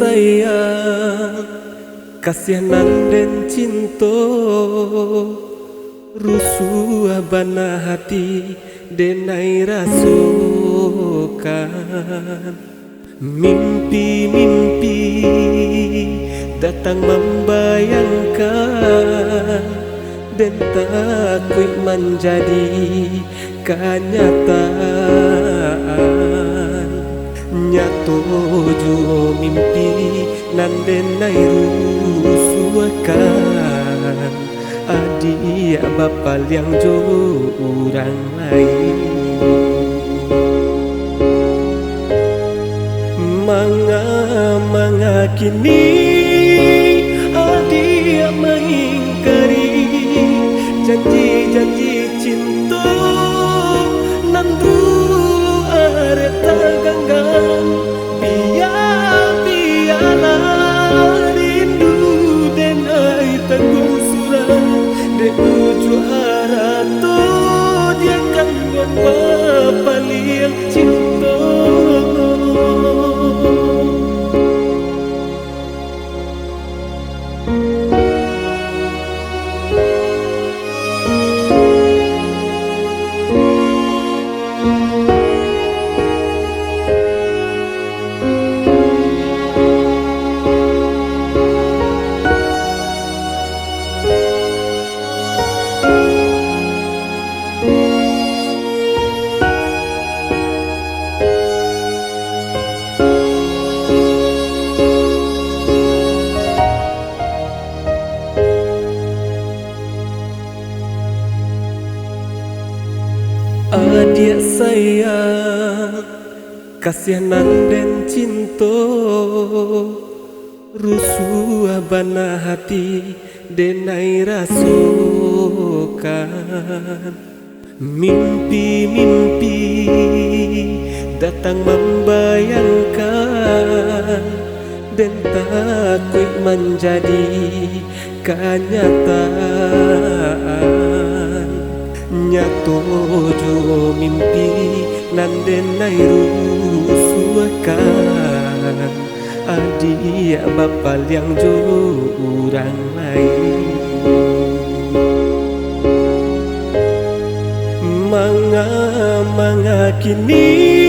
sayang, kasihanan dan cinta, rusuh bana hati denai rasukan. Mimpi-mimpi datang membayangkan, dan takut menjadi kenyataan. Nyato jo mimpi nan denai rusuhkan, adik bapa yang jo orang lain. Manga kini adik mengingkari janji-janji cinta nan dulu arta ganggang. Biarlah rindu dan ai tanggung surah de uju harato dia kan bapa liang cinta. Adik sayang, kasihanan dan cinta, rusuh bana hati denai rasukan. Mimpi-mimpi datang membayangkan, dan takut menjadi kenyataan. Nyato jo mimpi nan denai rusuhkan, adik bapa yang jo orang lain. Manga kini